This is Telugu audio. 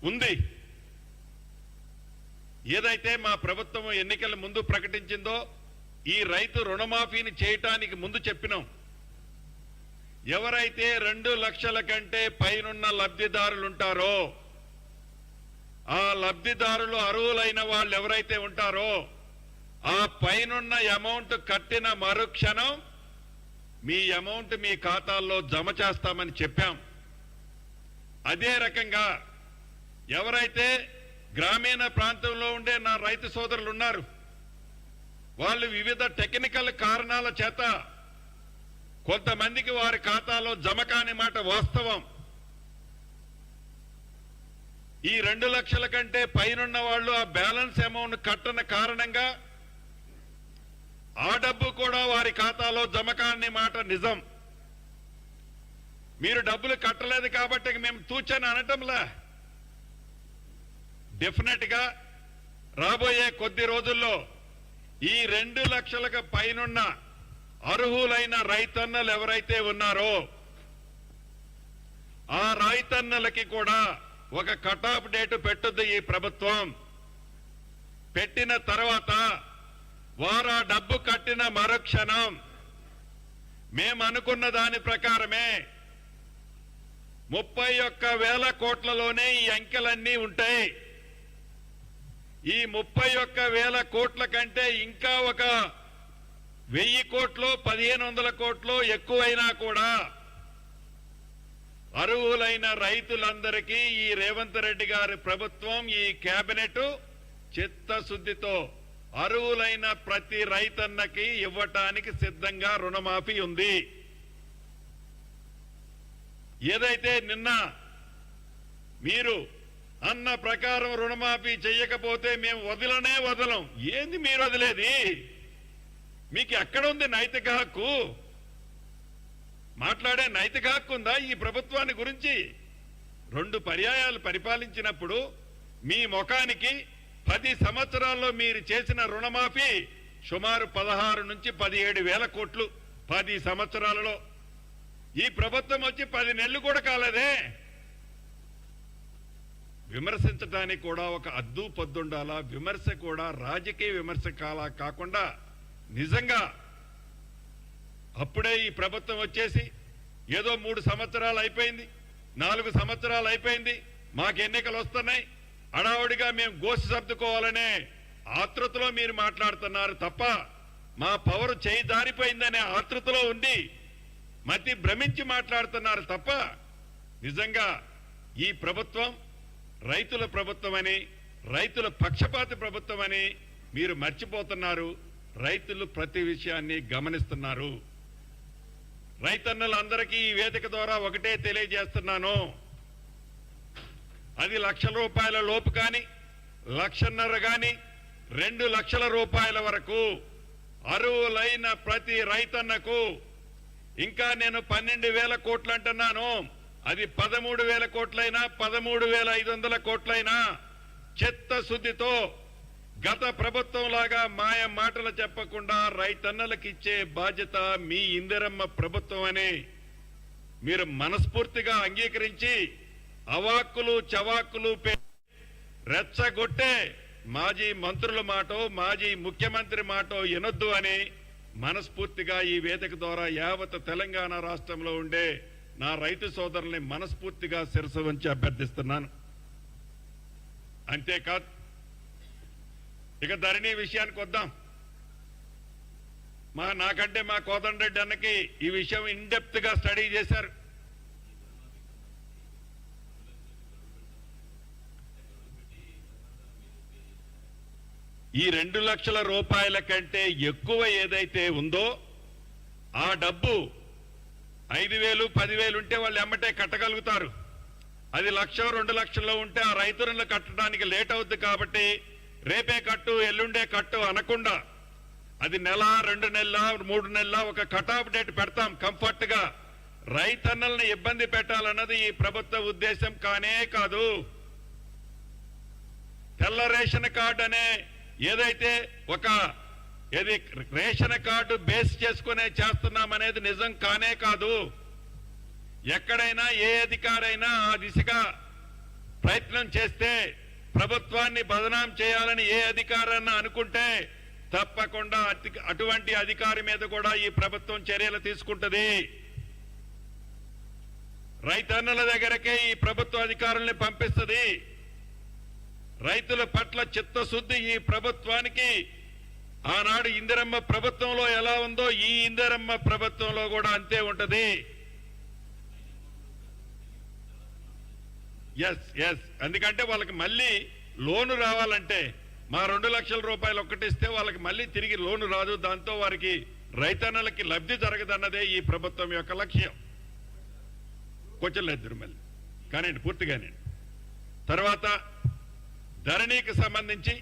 ఉంది. ఏదైతే మా ప్రభుత్వం ఎన్నికల ముందు ప్రకటించిందో ఈ రైతు రుణమాఫీని చేయటానికి ముందు చెప్పినాం. ఎవరైతే 2 లక్షల కంటే పైనున్న లబ్ధిదారులు ఉంటారో ఆ లబ్ధిదారులు అర్హులైన వాళ్ళు ఎవరైతే ఉంటారో ఆ పైనున్న అమౌంట్ కట్టిన మరుక్షణం మీ అమౌంట్ మీ ఖాతాల్లో జమ చేస్తామని చెప్పాం. అదే రకంగా ఎవరైతే గ్రామీణ ప్రాంతంలో ఉండే నా రైతు సోదరులు ఉన్నారు, వాళ్ళు వివిధ టెక్నికల్ కారణాల చేత కొంతమందికి వారి ఖాతాలో జమ కాని మాట వాస్తవం. ఈ 2 లక్షల కంటే పైనున్న వాళ్ళు ఆ బ్యాలెన్స్ అమౌంట్ కట్టని కారణంగా ఆ డబ్బు కూడా వారి ఖాతాలో జమ కాని మాట నిజం. మీరు డబ్బులు కట్టలేదు కాబట్టి మేము తూచని అనటంలా. డెఫినెట్ గా రాబోయే కొద్ది రోజుల్లో ఈ 2 లక్షలకు పైనున్న అర్హులైన రైతన్నలు ఎవరైతే ఉన్నారో ఆ రైతన్నలకి కూడా ఒక కట్ ఆఫ్ డేట్ పెట్టుద్ది ఈ ప్రభుత్వం. పెట్టిన తర్వాత వారు ఆ డబ్బు కట్టిన మరుక్షణం మేము అనుకున్న దాని ప్రకారమే 31,000 కోట్లలోనే ఈ అంకెలన్నీ ఉంటాయి. ఈ 31,000 కోట్ల కంటే ఇంకా ఒక 1000 కోట్లు 1,500 కోట్లు ఎక్కువైనా కూడా అర్హులైన రైతులందరికీ ఈ రేవంత్ రెడ్డి గారి ప్రభుత్వం ఈ కేబినెట్ చిత్తశుద్ధితో అర్హులైన ప్రతి రైతన్నకి ఇవ్వటానికి సిద్ధంగా రుణమాఫీ ఉంది. ఏదైతే నిన్న మీరు అన్న ప్రకారం రుణమాఫీ చెయ్యకపోతే మేము వదలనే వదలం. ఏంది మీరు వదిలేది? మీకు ఎక్కడుంది నైతిక హక్కు? మాట్లాడే నైతిక హక్కు ఉందా ఈ ప్రభుత్వాన్ని గురించి? 2 పర్యాయాలు పరిపాలించినప్పుడు మీ ముఖానికి 10 సంవత్సరాల్లో మీరు చేసిన రుణమాఫీ సుమారు 16 నుంచి 17,000 కోట్లు 10 సంవత్సరాలలో. ఈ ప్రభుత్వం వచ్చి 10 నెలలు కూడా కాలేదే. విమర్శించడానికి కూడా ఒక అద్దు పొద్దుండాలా. విమర్శ కూడా రాజకీయ విమర్శ కాకుండా నిజంగా అప్పుడే ఈ ప్రభుత్వం వచ్చేసి ఏదో 3 సంవత్సరాలు అయిపోయింది, 4 సంవత్సరాలు అయిపోయింది, మాకు ఎన్నికలు వస్తున్నాయి, అడావుడిగా మేము గోసి సర్దుకోవాలనే ఆతృతలో మీరు మాట్లాడుతున్నారు తప్ప మా పవర్ చేయి దారిపోయిందనే ఆతృతలో ఉండి మతి భ్రమించి మాట్లాడుతున్నారు తప్ప నిజంగా ఈ ప్రభుత్వం రైతుల ప్రభుత్వమని, రైతుల పక్షపాత ప్రభుత్వమని మీరు మర్చిపోతున్నారు. రైతులు ప్రతి విషయాన్ని గమనిస్తున్నారు. రైతన్నలందరికీ ఈ వేదిక ద్వారా ఒకటే తెలియజేస్తున్నాను. అది 1,00,000 రూపాయల లోపు కానీ 1,50,000 కానీ 2 లక్షల రూపాయల వరకు అర్హులైన ప్రతి రైతన్నకు ఇంకా నేను 12,000 కోట్లు అంటున్నాను. అది 13,000 కోట్లైనా 13,500 కోట్లైనా చిత్తశుద్ధితో గత ప్రభుత్వం లాగా మాయ మాటలు చెప్పకుండా రైతన్నలకు ఇచ్చే బాధ్యత మీ ఇందిరమ్మ ప్రభుత్వం అని మీరు మనస్ఫూర్తిగా అంగీకరించి అవాక్కులు చవాక్కులు రెచ్చగొట్టే మాజీ మంత్రుల మాటో మాజీ ముఖ్యమంత్రి మాటో వినొద్దు అని మనస్ఫూర్తిగా ఈ వేదిక ద్వారా యావత్ తెలంగాణ రాష్ట్రంలో ఉండే నా రైతు సోదరుల్ని మనస్ఫూర్తిగా శిరసు వంచి అభ్యర్థిస్తున్నాను. అంతేకాదు ఇక ధరణి విషయానికి వద్దాం. నాకంటే మా కోదండరెడ్డి అన్నకి ఈ విషయం ఇన్డెప్త్ గా స్టడీ చేశారు. ఈ 2 లక్షల రూపాయల కంటే ఎక్కువ ఏదైతే ఉందో ఆ డబ్బు 5,000 10,000 ఉంటే వాళ్ళు ఎమ్మటే కట్టగలుగుతారు. అది 1,00,000 2 లక్షల్లో ఉంటే ఆ రైతులను కట్టడానికి లేట్ అవుద్ది. కాబట్టి రేపే కట్టు ఎల్లుండే కట్టు అనకుండా అది నెల 2 నెలల 3 నెలల ఒక కట్ ఆఫ్ డేట్ పెడతాం. కంఫర్ట్ గా రైతన్నల్ని ఇబ్బంది పెట్టాలన్నది ఈ ప్రభుత్వ ఉద్దేశం కానే కాదు. తెల్ల రేషన్ కార్డు అనే ఏదైతే ఒక రేషన్ కార్డు బేస్ చేసుకునే చేస్తున్నామనేది నిజం కానే కాదు. ఎక్కడైనా ఏ అధికారైనా ఆ దిశగా ప్రయత్నం చేస్తే, ప్రభుత్వాన్ని బదనాం చేయాలని ఏ అధికారాన్ని అనుకుంటే తప్పకుండా అటువంటి అధికారి మీద కూడా ఈ ప్రభుత్వం చర్యలు తీసుకుంటది. రైతన్నల దగ్గరకే ఈ ప్రభుత్వ అధికారుల్ని పంపిస్తుంది. రైతుల పట్ల చిత్తశుద్ధి ఈ ప్రభుత్వానికి ఆనాడు ఇందిరమ్మ ప్రభుత్వంలో ఎలా ఉందో ఈ ఇందిరమ్మ ప్రభుత్వంలో కూడా అంతే ఉంటది. ఎస్ ఎందుకంటే వాళ్ళకి మళ్ళీ లోను రావాలంటే మా 2 లక్షల రూపాయలు ఒక్కటిస్తే వాళ్ళకి మళ్ళీ తిరిగి లోను రాదు. దాంతో వారికి రైతన్నలకి లబ్ధి జరగదన్నదే ఈ ప్రభుత్వం యొక్క లక్ష్యం. కొంచెం లేదు మళ్ళీ కానివ్వండి, పూర్తిగానే. తర్వాత ధరణికి సంబంధించి